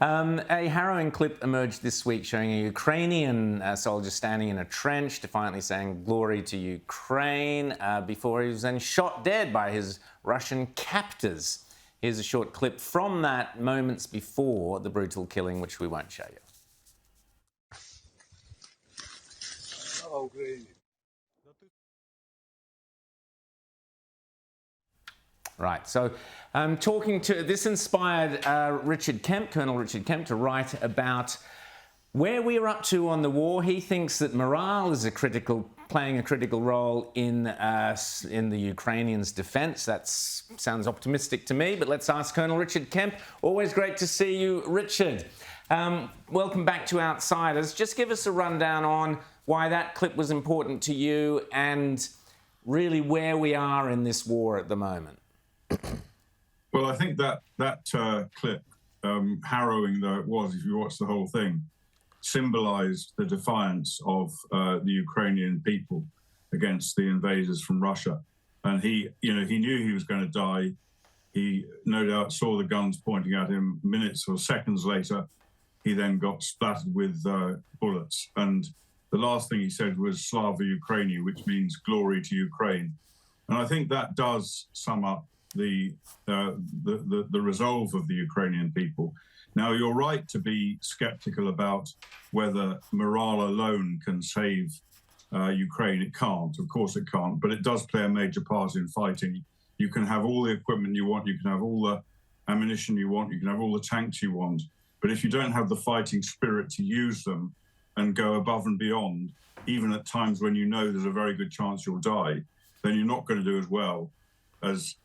A harrowing clip emerged this week showing a Ukrainian soldier standing in a trench, defiantly saying "Glory to Ukraine," before he was then shot dead by his Russian captors. Here's a short clip from that moments before the brutal killing, which we won't show you. Right, so this inspired Richard Kemp, Colonel Richard Kemp, to write about where we're up to on the war. He thinks that morale is playing a critical role in the Ukrainians' defence. That sounds optimistic to me, but let's ask Colonel Richard Kemp. Always great to see you, Richard. Welcome back to Outsiders. Just give us a rundown on why that clip was important to you and really where we are in this war at the moment. Well, I think that clip, harrowing though it was, if you watch the whole thing, symbolized the defiance of the Ukrainian people against the invaders from Russia. And he knew he was going to die. He no doubt saw the guns pointing at him. Minutes or seconds later, he then got splattered with bullets. And the last thing he said was "Slava Ukraini," which means "glory to Ukraine." And I think that does sum up the resolve of the Ukrainian people. Now, you're right to be skeptical about whether morale alone can save Ukraine. It can't, of course it can't, but it does play a major part in fighting. You can have all the equipment you want, you can have all the ammunition you want, you can have all the tanks you want, but if you don't have the fighting spirit to use them and go above and beyond, even at times when you know there's a very good chance you'll die, then you're not going to do as well as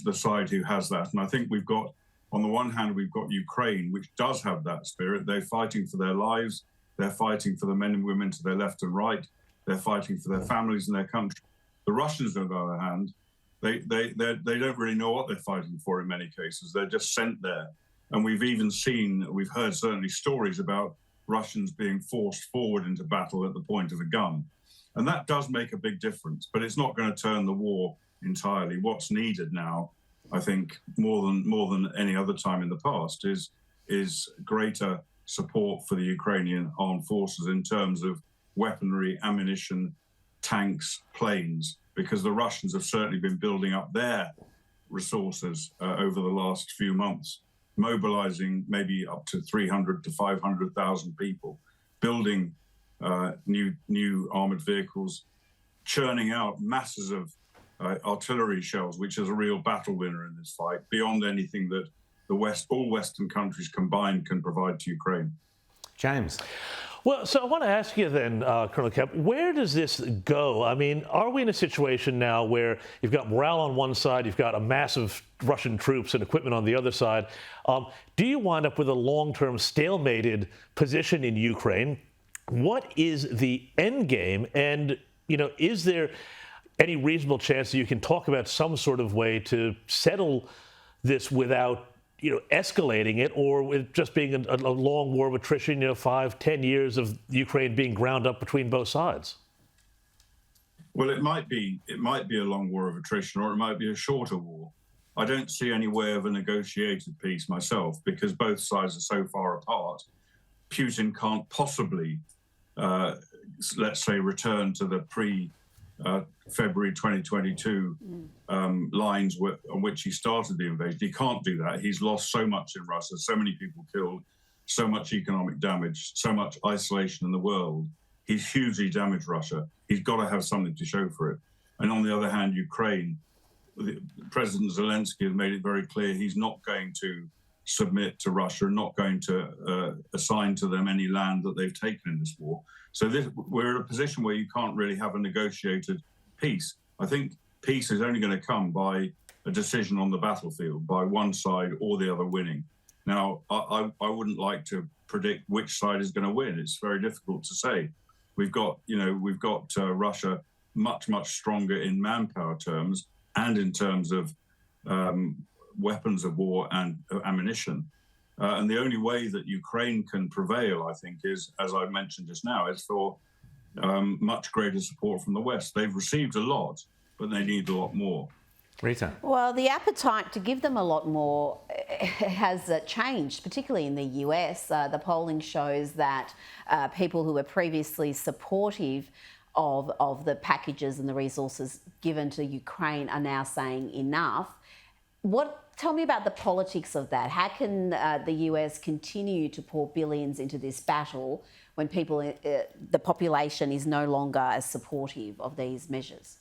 the side who has that. And I think we've got, on the one hand, we've got Ukraine, which does have that spirit. They're fighting for their lives. They're fighting for the men and women to their left and right. They're fighting for their families and their country. The Russians, on the other hand, they don't really know what they're fighting for in many cases. They're just sent there. And we've heard certainly stories about Russians being forced forward into battle at the point of a gun. And that does make a big difference, but it's not going to turn the war entirely. What's needed now, I think, more than any other time in the past, is greater support for the Ukrainian armed forces in terms of weaponry, ammunition, tanks, planes, because the Russians have certainly been building up their resources over the last few months, mobilizing maybe up to 300 to 500,000 people, building new armored vehicles, churning out masses of artillery shells, which is a real battle winner in this fight, beyond anything that all Western countries combined can provide to Ukraine. James. Well, so I want to ask you then, Colonel Kemp, where does this go? I mean, are we in a situation now where you've got morale on one side, you've got a massive Russian troops and equipment on the other side? Do you wind up with a long-term stalemated position in Ukraine? What is the end game? And, is there any reasonable chance that you can talk about some sort of way to settle this without, escalating it, or with just being a long war of attrition, 5-10 years of Ukraine being ground up between both sides? Well, it might be a long war of attrition, or it might be a shorter war. I don't see any way of a negotiated peace myself, because both sides are so far apart. Putin can't possibly, let's say, return to the February 2022 lines on which he started the invasion. He can't do that. He's lost so much in Russia, so many people killed, so much economic damage, so much isolation in the world. He's hugely damaged Russia. He's got to have something to show for it. And on the other hand, Ukraine, President Zelensky has made it very clear he's not going to submit to Russia, not going to assign to them any land that they've taken in this war. So we're in a position where you can't really have a negotiated peace. I think peace is only going to come by a decision on the battlefield, by one side or the other winning. Now, I wouldn't like to predict which side is going to win. It's very difficult to say. We've got Russia much stronger in manpower terms and in terms of weapons of war and ammunition. And the only way that Ukraine can prevail, I think, is, as I mentioned just now, is for much greater support from the West. They've received a lot, but they need a lot more. Rita? Well, the appetite to give them a lot more has changed, particularly in the US. The polling shows that people who were previously supportive of the packages and the resources given to Ukraine are now saying enough. Tell me about the politics of that. How can the US continue to pour billions into this battle when the population is no longer as supportive of these measures?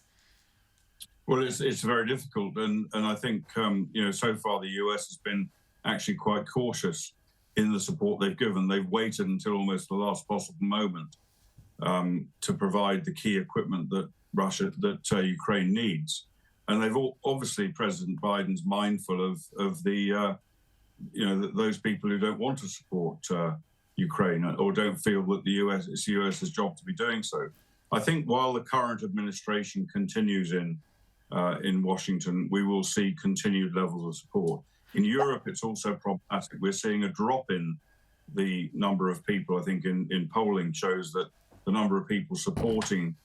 Well, it's very difficult, and I think so far the US has been actually quite cautious in the support they've given. They've waited until almost the last possible moment to provide the key equipment that Ukraine needs. And they've obviously, President Biden's mindful of the those people who don't want to support Ukraine or don't feel that it's the US's job to be doing so. I think while the current administration continues in Washington, we will see continued levels of support. In Europe, it's also problematic. We're seeing a drop in the number of people. I think in polling shows that the number of people supporting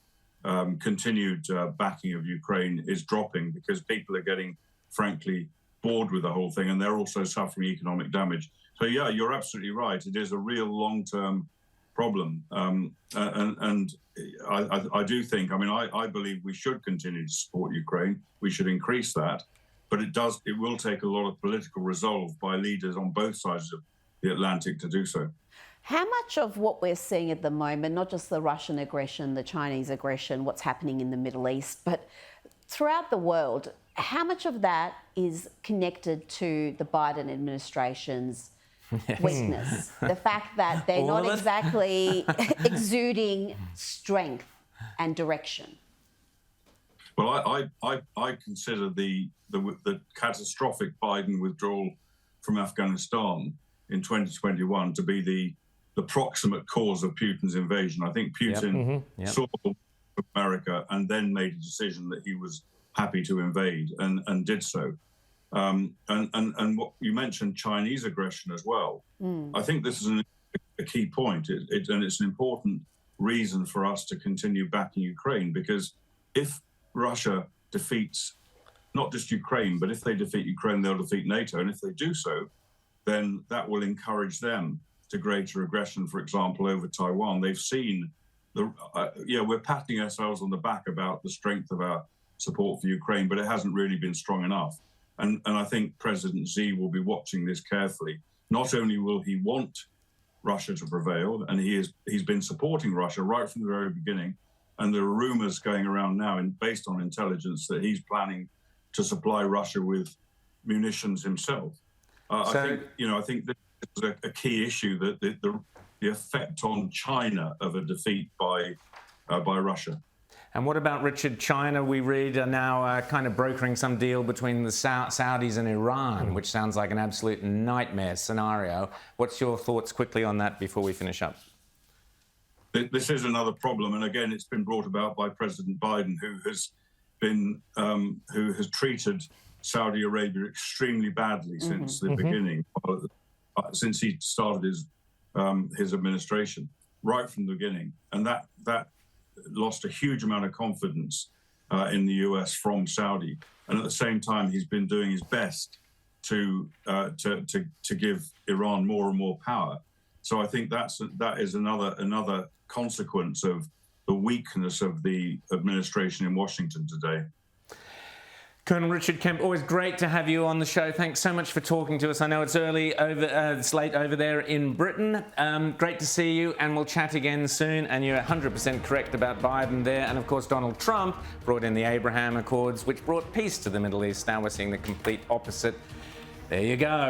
continued backing of Ukraine is dropping because people are getting, frankly, bored with the whole thing, and they're also suffering economic damage. So, yeah, you're absolutely right. It is a real long-term problem. And I do think, I believe we should continue to support Ukraine. We should increase that. But it will take a lot of political resolve by leaders on both sides of the Atlantic to do so. How much of what we're seeing at the moment, not just the Russian aggression, the Chinese aggression, what's happening in the Middle East, but throughout the world, how much of that is connected to the Biden administration's weakness? The fact that they're not exactly exuding strength and direction. Well, I consider the catastrophic Biden withdrawal from Afghanistan in 2021 to be the proximate cause of Putin's invasion. I think Putin saw America and then made a decision that he was happy to invade and did so. And what you mentioned, Chinese aggression as well. I think this is a key point, and it's an important reason for us to continue backing Ukraine, because if Russia defeats not just Ukraine, but if they defeat Ukraine, they'll defeat NATO. And if they do so, then that will encourage them to greater aggression, for example, over Taiwan. They've seen we're patting ourselves on the back about the strength of our support for Ukraine, but it hasn't really been strong enough. And I think President Xi will be watching this carefully. Not only will he want Russia to prevail, and he's been supporting Russia right from the very beginning, and there are rumors going around now, based on intelligence, that he's planning to supply Russia with munitions himself. I think this is a key issue, that the effect on China of a defeat by Russia. And what about Richard? China, we read, are now kind of brokering some deal between the Saudis and Iran, which sounds like an absolute nightmare scenario. What's your thoughts quickly on that before we finish up? This is another problem, and again, it's been brought about by President Biden, who has treated Saudi Arabia extremely badly since the beginning, since he started his administration, right from the beginning, and that lost a huge amount of confidence in the US from Saudi, and at the same time, he's been doing his best to give Iran more and more power. So I think that is another consequence of the weakness of the administration in Washington today. Colonel Richard Kemp, always great to have you on the show. Thanks so much for talking to us. I know it's it's late over there in Britain. Great to see you, and we'll chat again soon. And you're 100% correct about Biden there. And of course, Donald Trump brought in the Abraham Accords, which brought peace to the Middle East. Now we're seeing the complete opposite. There you go.